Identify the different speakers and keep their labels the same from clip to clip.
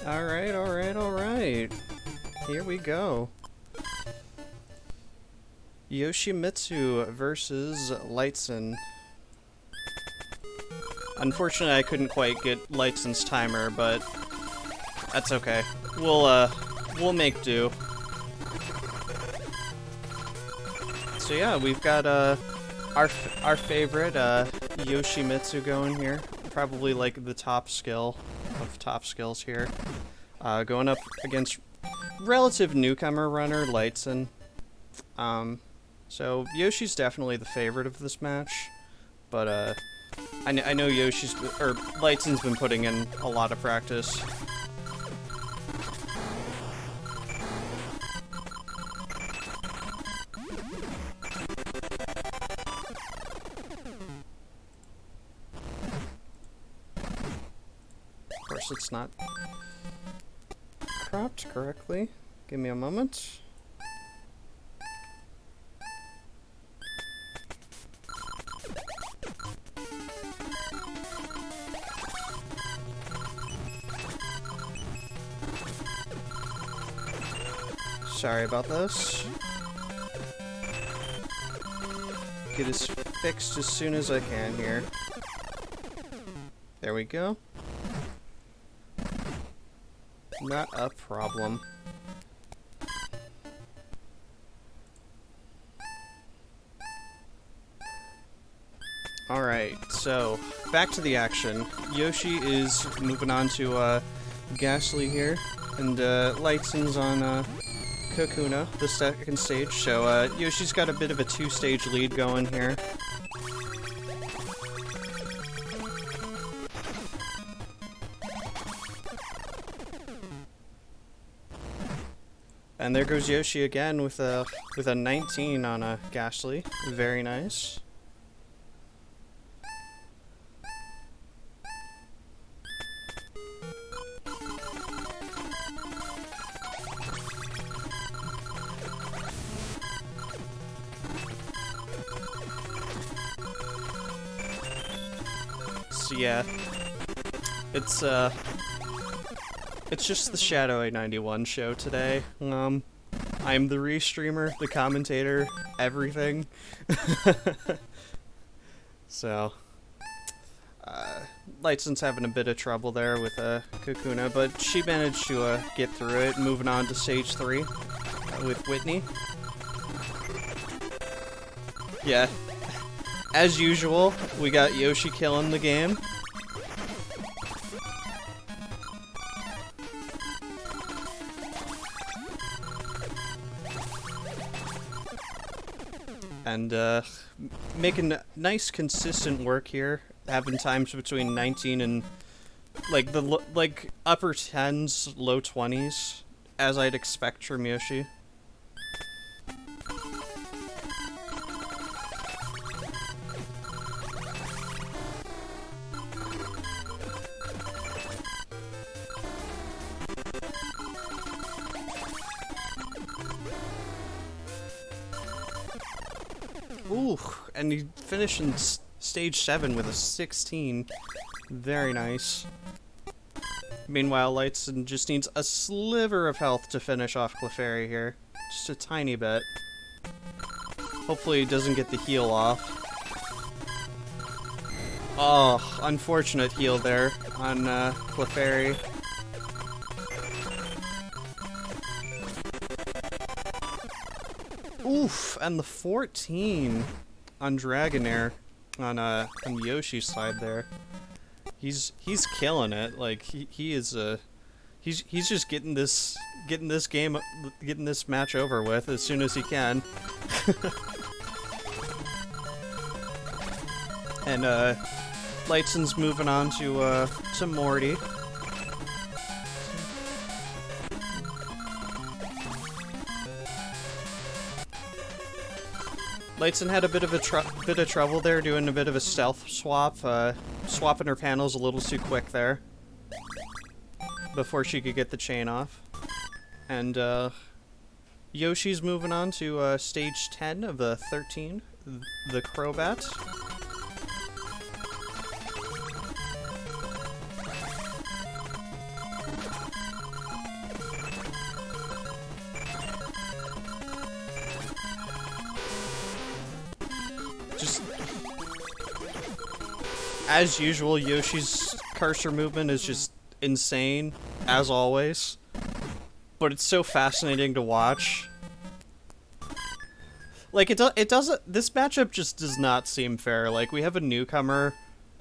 Speaker 1: Alright, alright, alright. Here we go. Yoschimidtsu versus Lightsen. Unfortunately, I couldn't quite get Lightsen's timer, but that's okay. We'll make do. So yeah, we've got our favorite Yoschimidtsu going here. Probably like the top skill of top skills here. Going up against relative newcomer runner Lightsen. So Yoshi's definitely the favorite of this match, but I know Lightsen's been putting in a lot of practice. Of course, it's not cropped correctly. Give me a moment. Sorry about this. Get this fixed as soon as I can here. There we go. Not a problem. Alright, so back to the action. Yoshi is moving on to Ghastly here, and Lightsen's on Kokuna, the second stage, so Yoshi's got a bit of a two-stage lead going here. And there goes Yoshi again with a 19 on a Ghastly. Very nice. So yeah, it's just the Shadow 91 show today. I'm the restreamer, the commentator, everything. So, Lightsen's having a bit of trouble there with Kokuna, but she managed to get through it, moving on to stage 3 with Whitney. Yeah. As usual, we got Yoshi killing the game. And making nice consistent work here, having times between 19 and like upper 10s, low 20s, as I'd expect from Yoshi. Ooh, and he finished in stage 7 with a 16. Very nice. Meanwhile, Lightsen just needs a sliver of health to finish off Clefairy here. Just a tiny bit. Hopefully he doesn't get the heal off. Oh, unfortunate heal there on Clefairy. Oof, and the 14 on Dragonair on Yoshi's side there. He's killing it. Like he's just getting this match over with as soon as he can. And Lightsen's moving on to Morty. Lightsen had a bit of trouble there, doing a bit of a stealth swap, swapping her panels a little too quick there, before she could get the chain off. And Yoshi's moving on to stage 10 of the 13, the Crobat. as usual, Yoshi's cursor movement is just insane, as always. But it's so fascinating to watch. Like, it doesn't, this matchup just does not seem fair. Like, we have a newcomer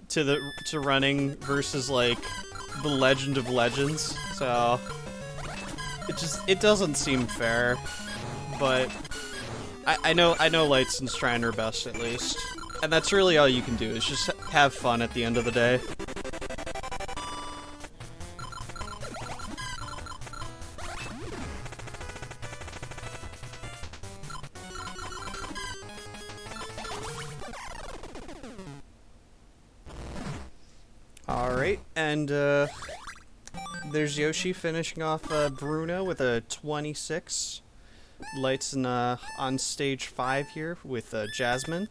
Speaker 1: to running versus, like, the Legend of Legends, so it doesn't seem fair. But I know Lightsen's trying her best, at least. And that's really all you can do, is just have fun at the end of the day. Alright, and there's Yoshi finishing off Bruno with a 26. Lightsen on stage 5 here with Jasmine.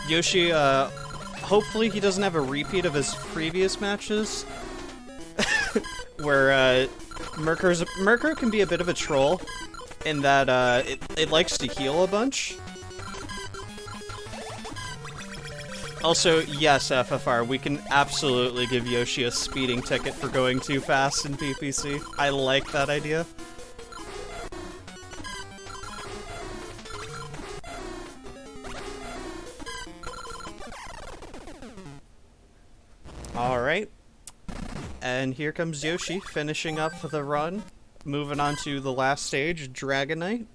Speaker 1: Yoshi, hopefully he doesn't have a repeat of his previous matches, where Mirko can be a bit of a troll in that it likes to heal a bunch. Also, yes, FFR, we can absolutely give Yoshi a speeding ticket for going too fast in PPC. I like that idea. Alright. And here comes Yoshi, finishing up the run. Moving on to the last stage, Dragonite.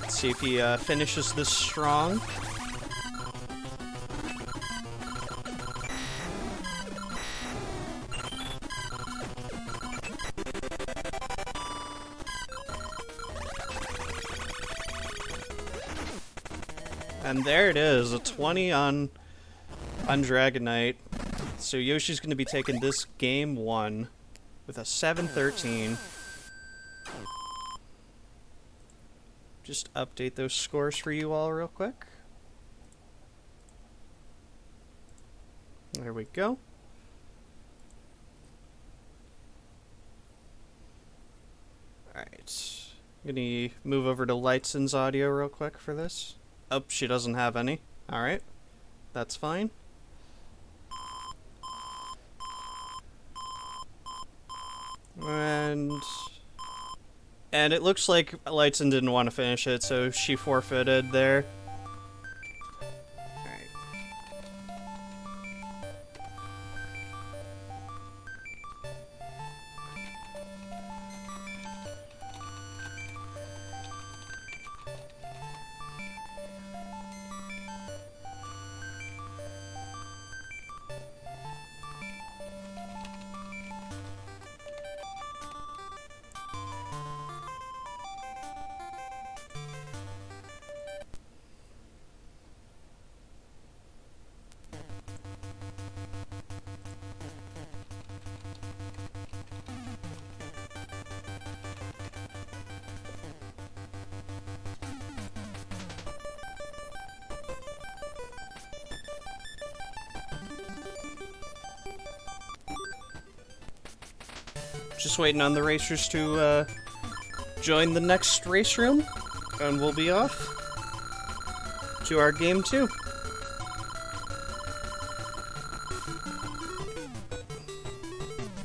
Speaker 1: See if he finishes this strong. And there it is, a 20 on Dragonite. So Yoshi's going to be taking this game 1 with a 7-13. Just update those scores for you all real quick. There we go. Alright. I'm gonna move over to Lightsen's audio real quick for this. Oh, she doesn't have any. Alright. That's fine. And it looks like Lightsen didn't want to finish it, so she forfeited there. Alright. Just waiting on the racers to join the next race room, and we'll be off to our game 2.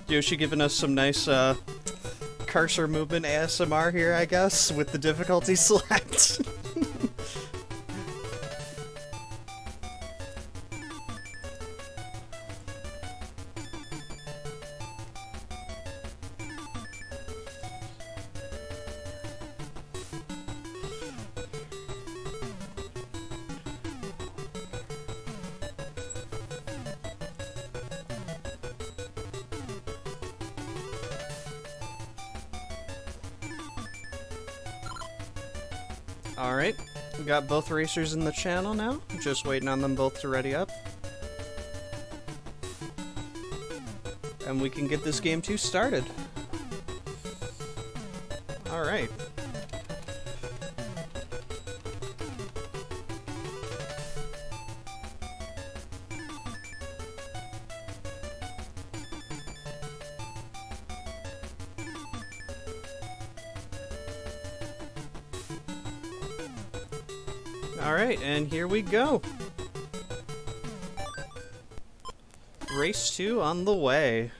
Speaker 1: Yoshi giving us some nice cursor movement ASMR here, I guess, with the difficulty select. Alright, we got both racers in the channel now, just waiting on them both to ready up. And we can get this game 2 started. Alright. Alright, and here we go. Race 2 on the way.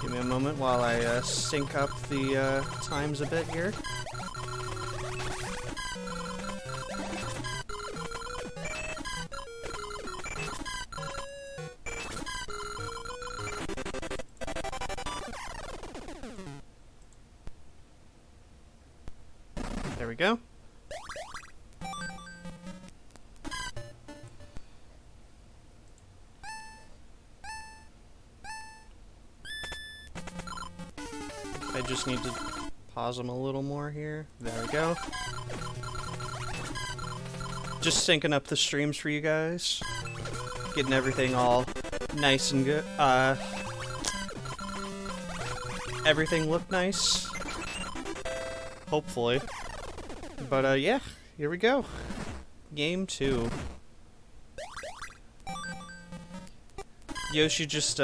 Speaker 1: Give me a moment while I sync up the times a bit here. There we go. I just need to pause them a little more here. There we go. Just syncing up the streams for you guys. Getting everything all nice and good. Everything look nice. Hopefully. But, yeah, here we go. Game 2. Yoshi just,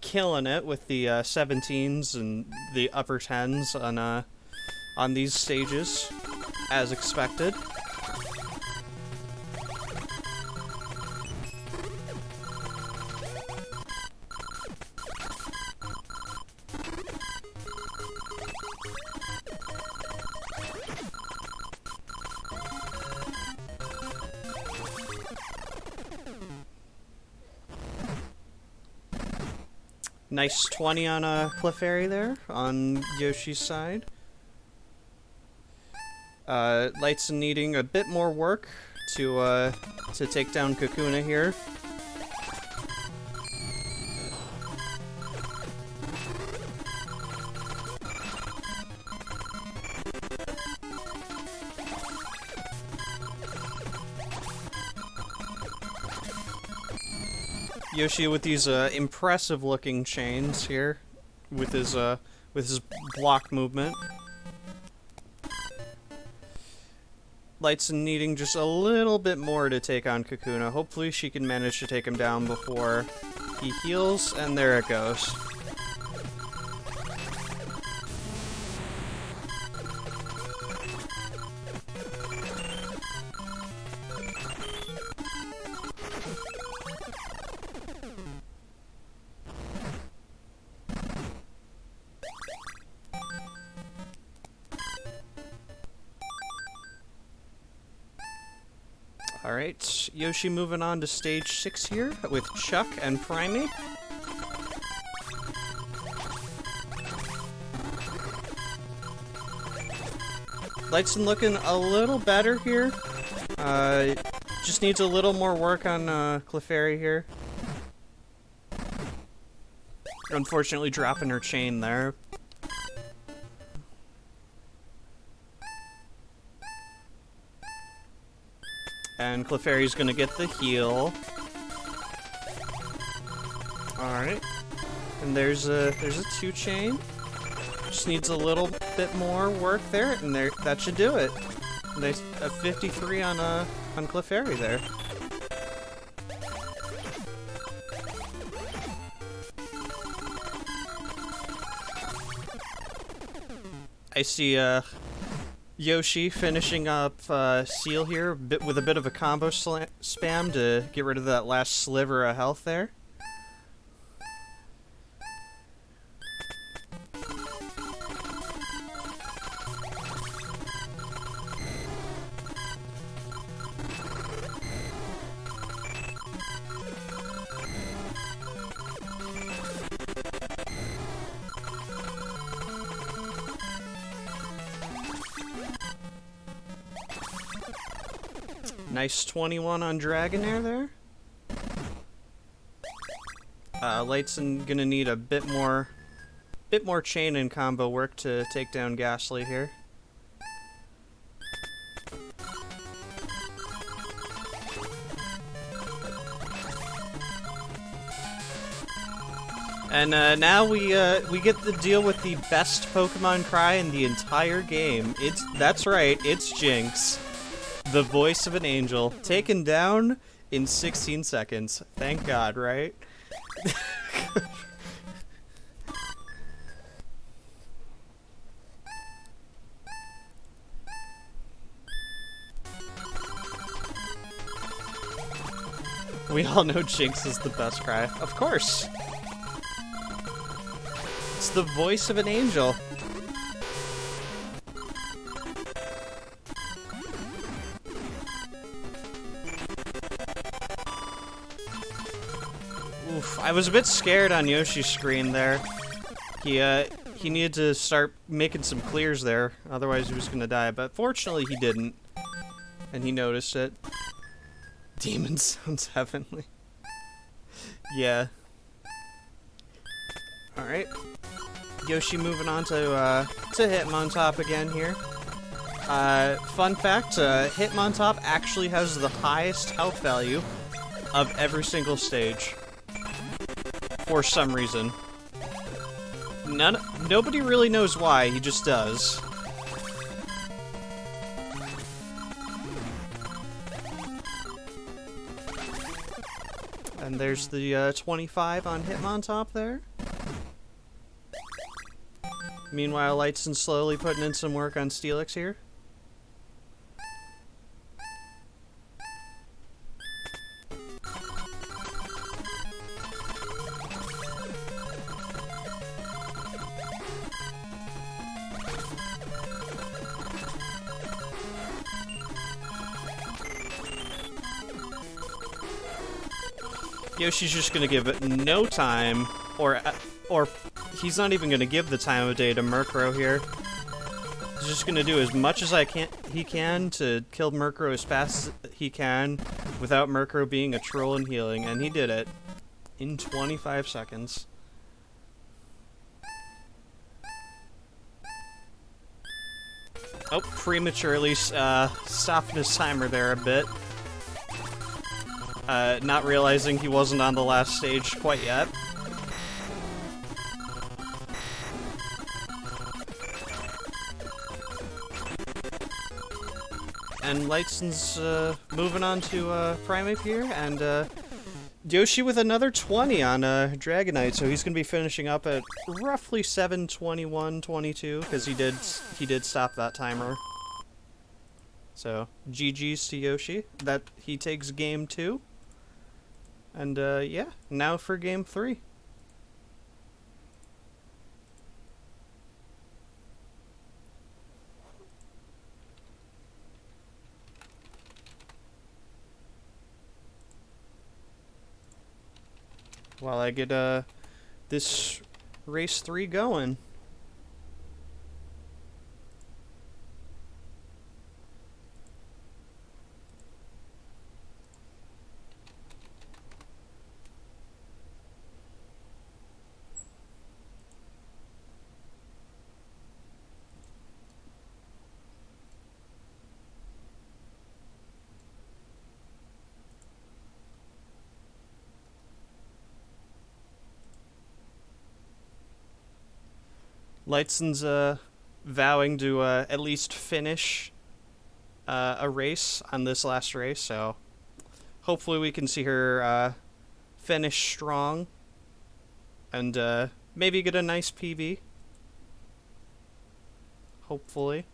Speaker 1: killing it with the, 17s and the upper 10s on these stages, as expected. Nice 20 on a Clefairy there, on Yoshi's side. Lightsen needing a bit more work to take down Kakuna here. Yoshi with these impressive looking chains here, with his block movement. Lightsen needing just a little bit more to take on Kakuna. Hopefully she can manage to take him down before he heals, and there it goes. Alright, Yoshi moving on to stage 6 here with Chuck and Primate. Lightsen looking a little better here. Just needs a little more work on Clefairy here. Unfortunately dropping her chain there. And Clefairy's gonna get the heal. Alright. And there's a 2-chain. Just needs a little bit more work there, and that should do it. There's a 53 on Clefairy there. I see Yoshi finishing up Seal here with a bit of a combo spam to get rid of that last sliver of health there. Nice 21 on Dragonair there. Lightsen gonna need a bit more chain and combo work to take down Ghastly here. And now we get to deal with the best Pokemon cry in the entire game. That's right, it's Jinx. The voice of an angel, taken down in 16 seconds. Thank God, right? We all know Jinx is the best cry. Of course! It's the voice of an angel. Oof, I was a bit scared on Yoshi's screen there. He needed to start making some clears there, otherwise he was gonna die, but fortunately he didn't. And he noticed it. Demon sounds heavenly. Yeah. Alright. Yoshi moving on to Hitmontop again here. Fun fact, Hitmontop actually has the highest health value of every single stage. For some reason. Nobody really knows why, he just does. And there's the 25 on Hitmontop there. Meanwhile, Lightsen slowly putting in some work on Steelix here. Yoshi's just gonna give it no time, or he's not even gonna give the time of day to Murkrow here. He's just gonna do as much as he can to kill Murkrow as fast as he can without Murkrow being a troll and healing, and he did it in 25 seconds. Oh, prematurely stopping his timer there a bit. Not realizing he wasn't on the last stage quite yet. And Lightsen's moving on to Primeape here, and Yoshi with another 20 on Dragonite, so he's going to be finishing up at roughly 7:21:22, because he did stop that timer. So, GG's to Yoshi. That he takes game 2. And, yeah, now for game 3. While I get, this race 3 going. Lightsen's vowing to at least finish a race on this last race, so hopefully we can see her finish strong and maybe get a nice PB. Hopefully.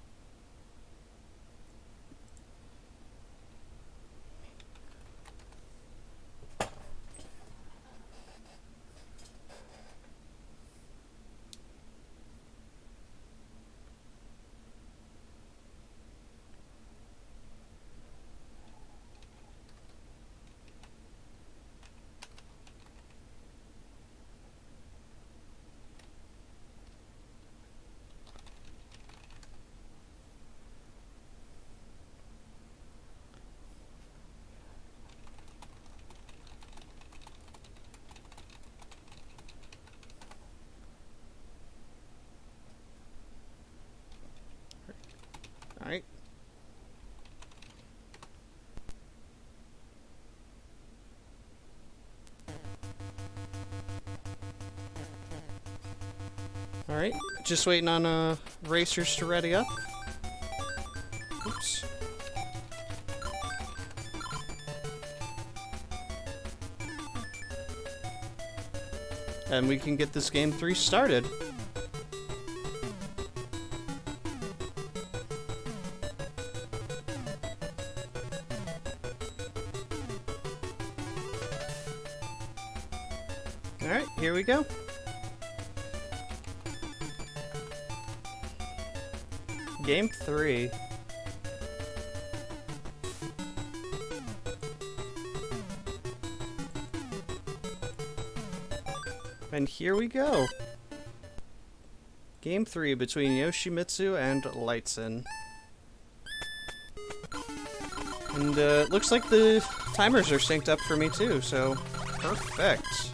Speaker 1: Alright. Alright, just waiting on racers to ready up. Oops. And we can get this game 3 started. Alright, here we go. Game 3. And here we go. Game 3 between Yoschimidtsu and Lightsen. And looks like the timers are synced up for me too, so perfect.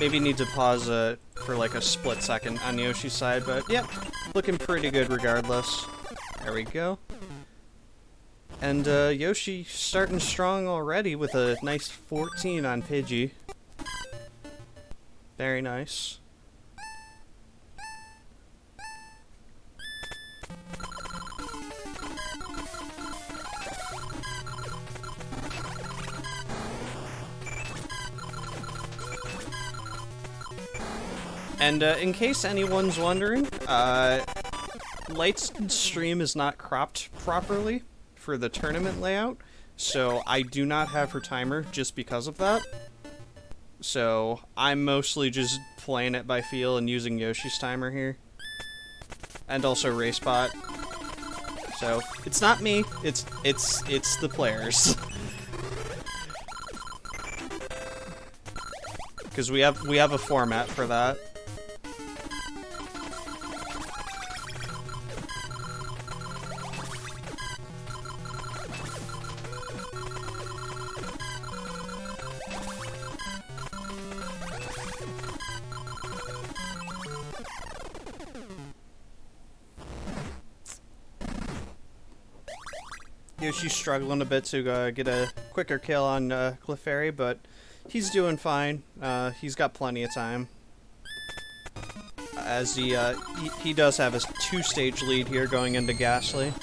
Speaker 1: Maybe need to pause for like a split second on Yoshi's side, but yeah, looking pretty good regardless. There we go. And Yoshi starting strong already with a nice 14 on Pidgey. Very nice. And in case anyone's wondering, Lightsen's stream is not cropped properly for the tournament layout, so I do not have her timer just because of that. So I'm mostly just playing it by feel and using Yoshi's timer here. And also RaceBot. So it's not me, it's the players. Because we have a format for that. Yoshi's struggling a bit to get a quicker kill on Clefairy, but he's doing fine. He's got plenty of time. As he does have a 2-stage lead here going into Ghastly.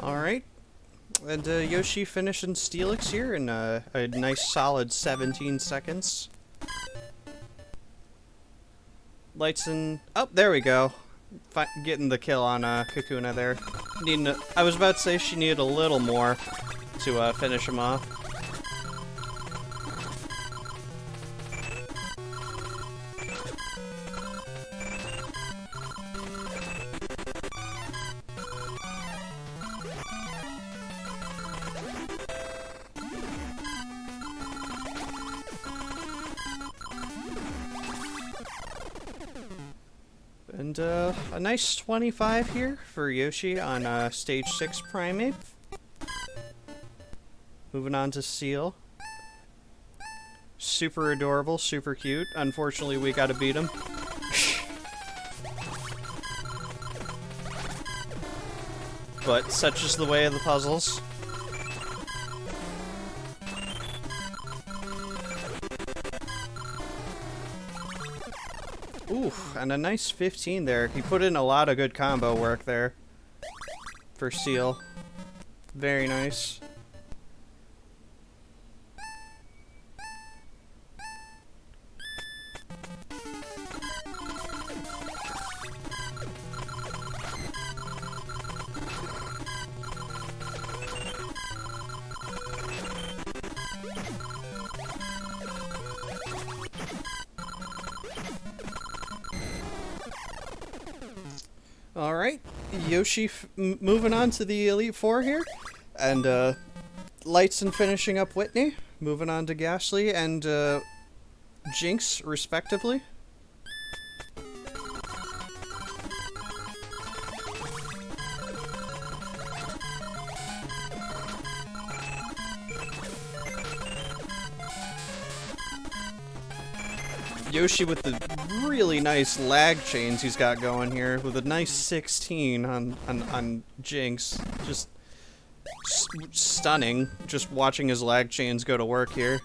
Speaker 1: Alright, and Yoshi finishing Steelix here in a nice solid 17 seconds. Lightsen, oh, there we go. Getting the kill on Kakuna there. I was about to say she needed a little more to finish him off. And a nice 25 here for Yoshi on stage 6 Primate. Moving on to Seal. Super adorable, super cute. Unfortunately, we gotta beat him. But such is the way of the puzzles. Ooh, and a nice 15 there. He put in a lot of good combo work there for Seal. Very nice. Alright, Yoshi moving on to the Elite Four here, and Lightsen finishing up Whitney, moving on to Ghastly and Jinx, respectively. Yoshi with the really nice lag chains he's got going here, with a nice 16 on Jinx. Just stunning, just watching his lag chains go to work here.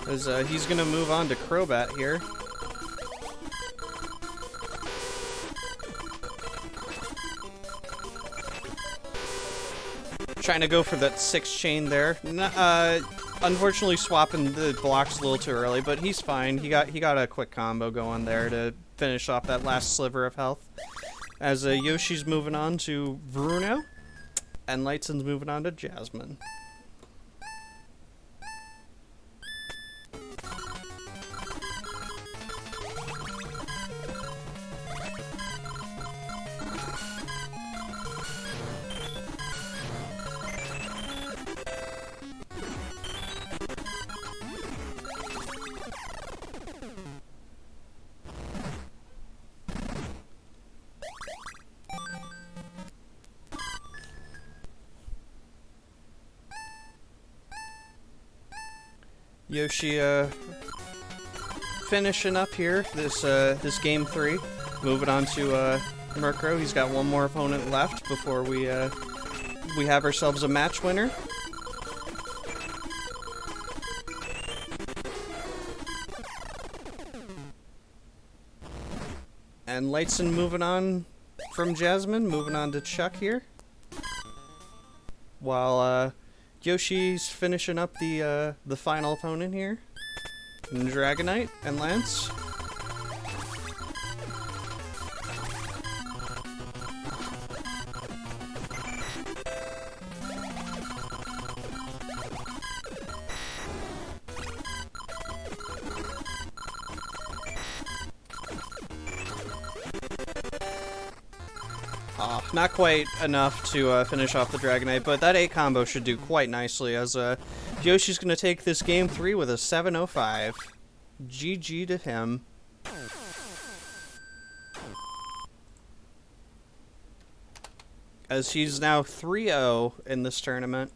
Speaker 1: As he's gonna move on to Crobat here. Trying to go for that 6 chain there. Unfortunately swapping the blocks a little too early, but he's fine. He got a quick combo going there to finish off that last sliver of health. As Yoshi's moving on to Bruno, and Lightsen's moving on to Jasmine. Yoshi, finishing up here, this game 3. Moving on to, Murkrow. He's got one more opponent left before we have ourselves a match winner. And Lightsen moving on from Jasmine, moving on to Chuck here. While, Yoshi's finishing up the final opponent here. Dragonite and Lance. Not quite enough to finish off the Dragonite, but that 8 combo should do quite nicely, as Yoshi's going to take this game 3 with a 7:05. GG to him. As he's now 3-0 in this tournament.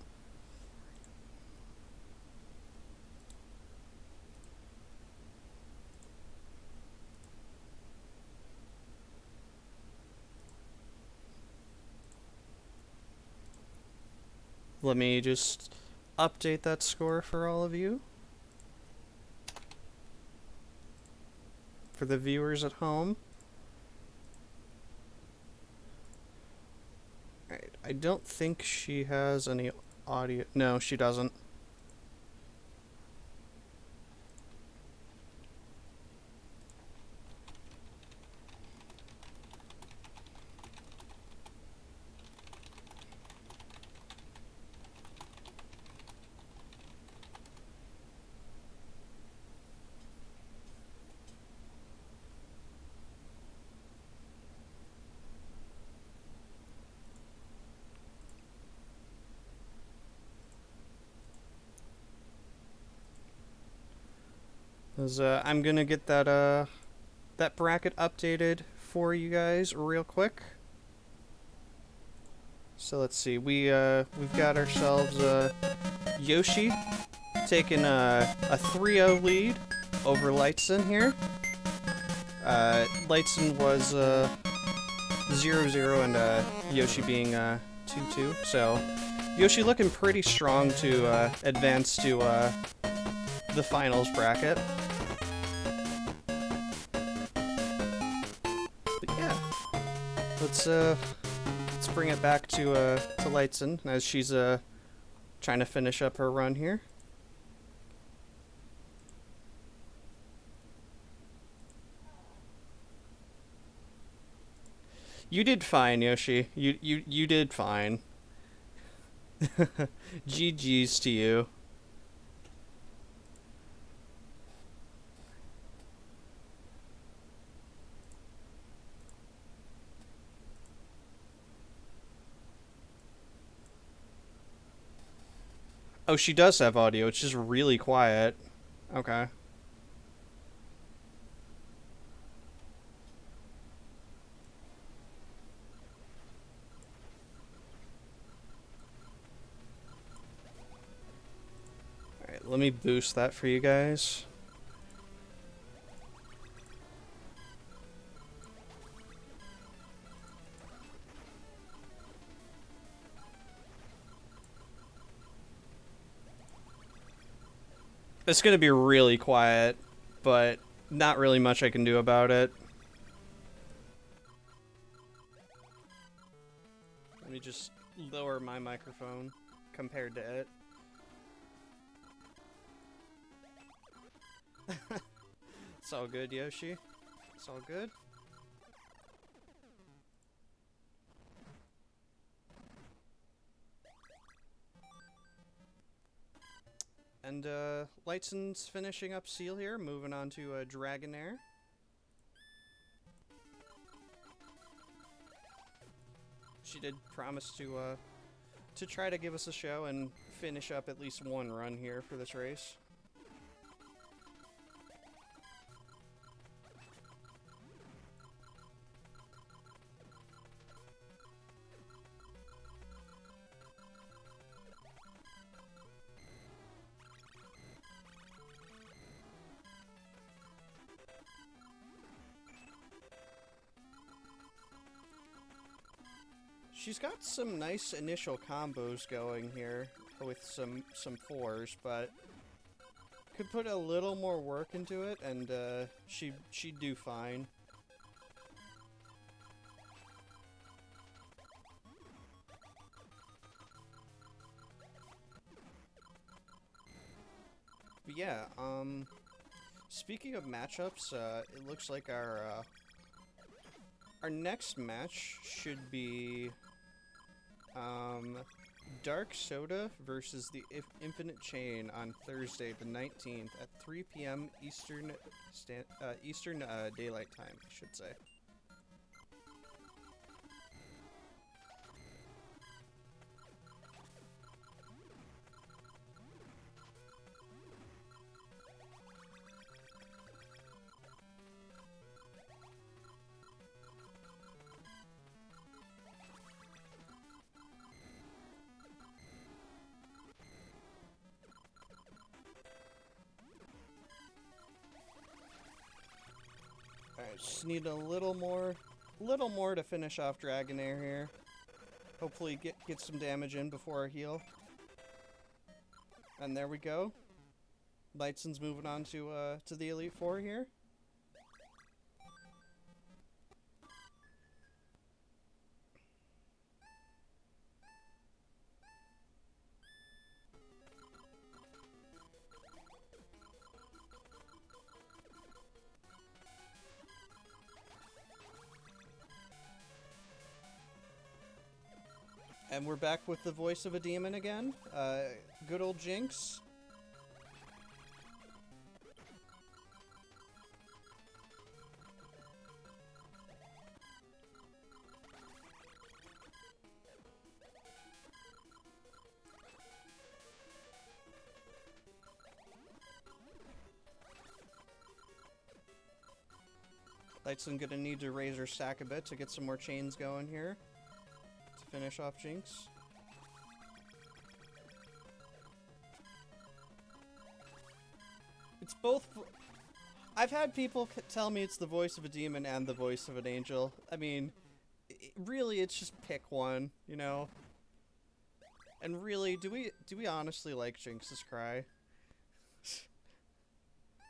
Speaker 1: Let me just update that score for all of you. For the viewers at home. Alright, I don't think she has any audio. No, she doesn't. I'm gonna get that that bracket updated for you guys real quick. So let's see, we've got ourselves Yoshi taking a 3-0 lead over Lightsen here. Lightsen was 0-0 and Yoshi being 2-2. So Yoshi looking pretty strong to advance to the finals bracket. But yeah, let's bring it back to Lightsen as she's trying to finish up her run here. You did fine, Yoshi. You did fine. GG's to you. Oh, she does have audio. It's just really quiet. Okay. let me boost that for you guys. It's gonna be really quiet, but not really much I can do about it. Let me just lower my microphone compared to it. It's all good, Yoshi. It's all good. And Lightsen's finishing up Seal here, moving on to Dragonair. She did promise to try to give us a show and finish up at least one run here for this race. She's got some nice initial combos going here with some fours, but could put a little more work into it, and she'd do fine. But yeah, speaking of matchups, it looks like our next match should be Dark Soda versus the Infinite Chain on Thursday the 19th at 3 p.m. Eastern Daylight Time, I should say. Alright, just need a little more to finish off Dragonair here. Hopefully get some damage in before our heal. And there we go. Lightsen's moving on to the Elite Four here. And we're back with the voice of a demon again. Good old Jinx. Lightsen gonna need to raise her stack a bit to get some more chains going here. Finish off Jinx. It's both. I've had people tell me it's the voice of a demon and the voice of an angel. I mean, really, it's just pick one, you know. And really, do we honestly like Jinx's cry?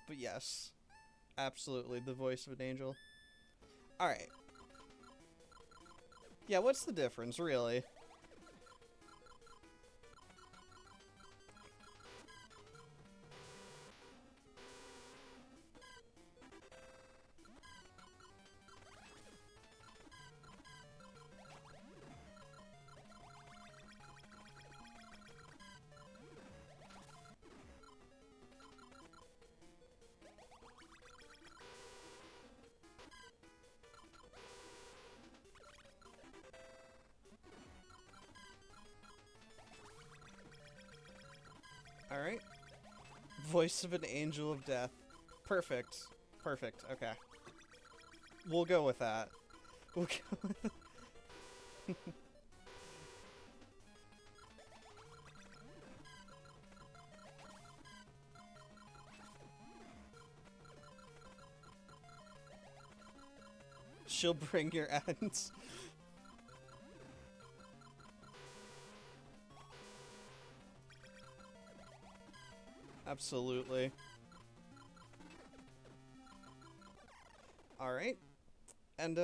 Speaker 1: But yes, absolutely, the voice of an angel. All right. Yeah, what's the difference, really? Alright. Voice of an angel of death. Perfect. Perfect. Okay. We'll go with that. We'll go with She'll bring your ends. Absolutely. Alright. And,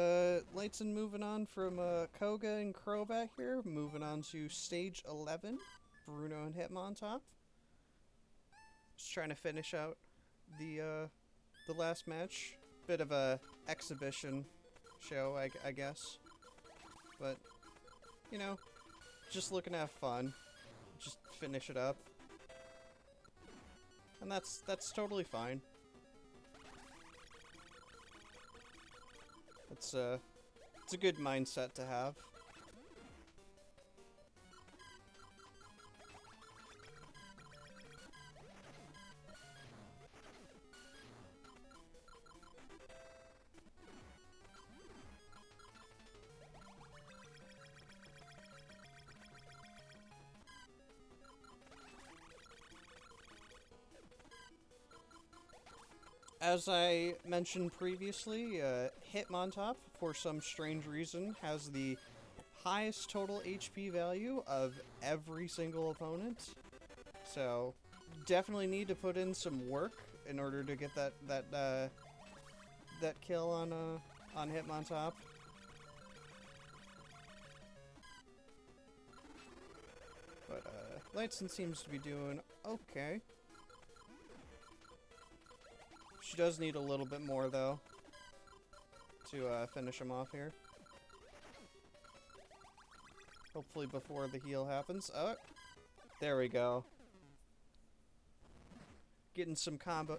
Speaker 1: Lightsen moving on from, Koga and Crobat here. Moving on to stage 11. Bruno and Hitmontop. Just trying to finish out the last match. Bit of a exhibition show, I guess. But, you know, just looking to have fun. Just finish it up. And that's totally fine. It's a good mindset to have. As I mentioned previously, Hitmontop, for some strange reason, has the highest total HP value of every single opponent. So, definitely need to put in some work in order to get that kill on Hitmontop. But Lightsen seems to be doing okay. She does need a little bit more, though, to finish him off here. Hopefully before the heal happens. Oh, there we go. Getting some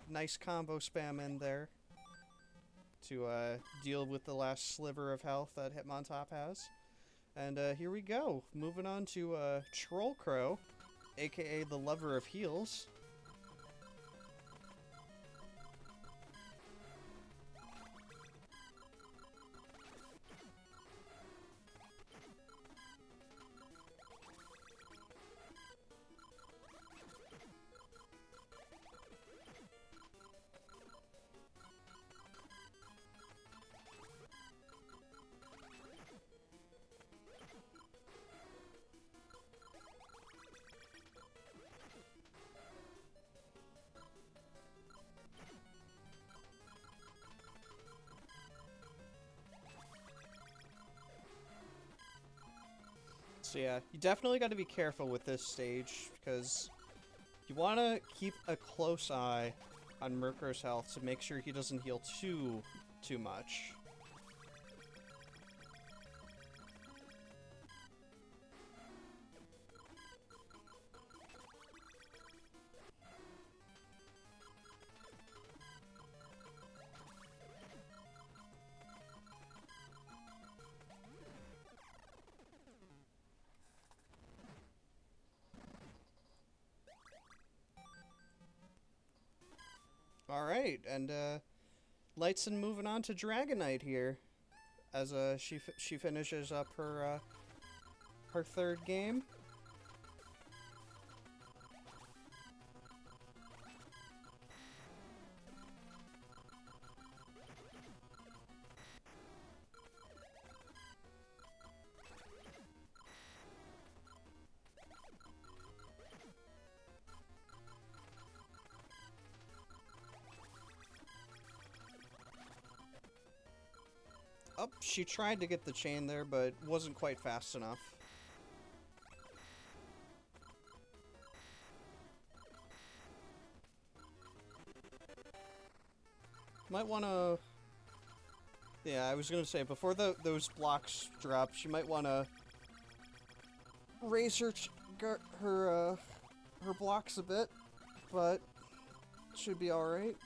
Speaker 1: nice combo spam in there to deal with the last sliver of health that Hitmontop has. And here we go. Moving on to Troll Crow, aka the lover of heals. So yeah, you definitely got to be careful with this stage, because you want to keep a close eye on Murkrow's health to make sure he doesn't heal too much. Alright, and Lightsen moving on to Dragonite here, as she finishes up her third game. Oh, she tried to get the chain there, but wasn't quite fast enough. Might want to... Yeah, I was going to say, before those blocks drop, she might want to raise her blocks a bit, but should be alright.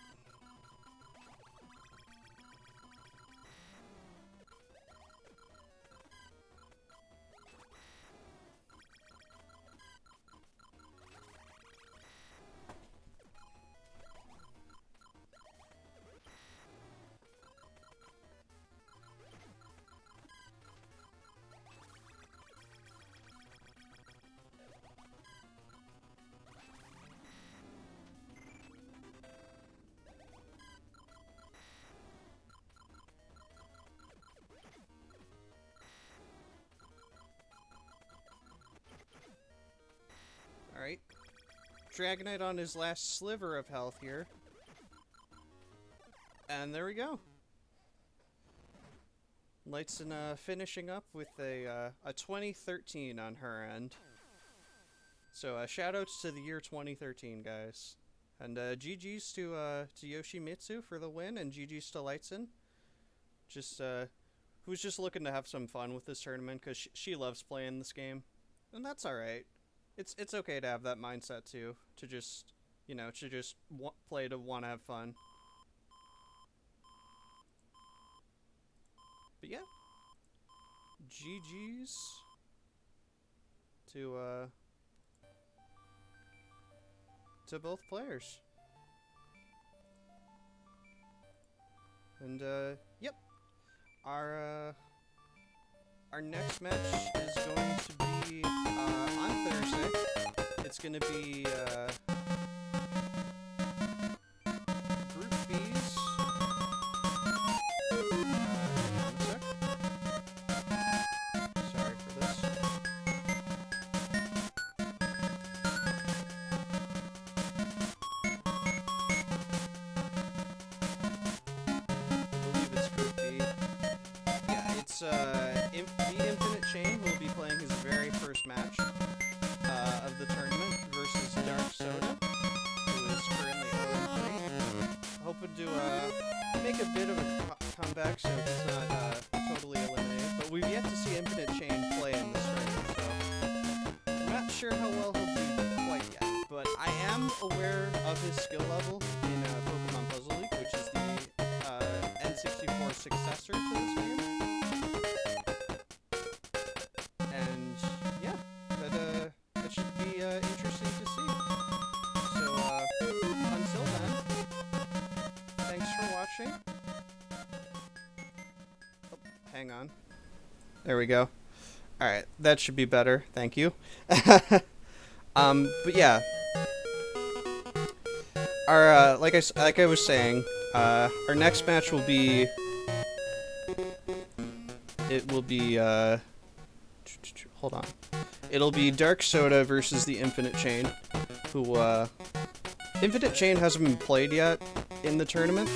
Speaker 1: Dragonite on his last sliver of health here. And there we go. Lightsen finishing up with a 2013 on her end. So shoutouts to the year 2013, guys. And GG's to Yoschimidtsu for the win, and GG's to Lightsen. Just who's just looking to have some fun with this tournament because she loves playing this game, and that's all right. It's okay to have that mindset too, to just play to want to have fun. But yeah, GG's to both players. And yep, our next match is going to be on Thursday. It's going to be Group B's. One sec. Sorry for this. The Infinite Chain will be playing his very first match of the tournament versus Dark Soda, who is currently 0-3. Hoping to make a bit of a comeback so he's not totally eliminated, but we've yet to see Infinite Chain play in this tournament, so I'm not sure how well he'll do quite yet, but I am aware of his skill level in Pokemon Puzzle League, which is the N64 successor to this game. Interesting to see. So, until then, thanks for watching. Oh, hang on. There we go. Alright, that should be better. Thank you. But yeah. Our, like I was saying, our next match will be... It will be, hold on. It'll be Dark Soda versus the Infinite Chain, who, Infinite Chain hasn't been played yet in the tournament,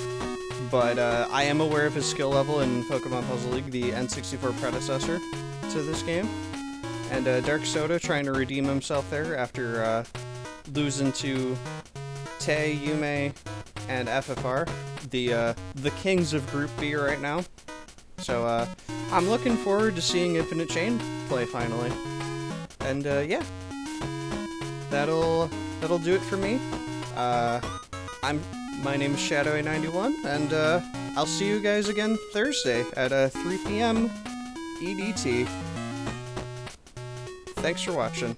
Speaker 1: but, I am aware of his skill level in Pokemon Puzzle League, the N64 predecessor to this game, and, Dark Soda trying to redeem himself there after, losing to Tay, Yume, and FFR, the kings of Group B right now. So, I'm looking forward to seeing Infinite Chain play finally. And, yeah, that'll do it for me. My name is Shadowy91, and, I'll see you guys again Thursday at, 3 p.m. EDT. Thanks for watching.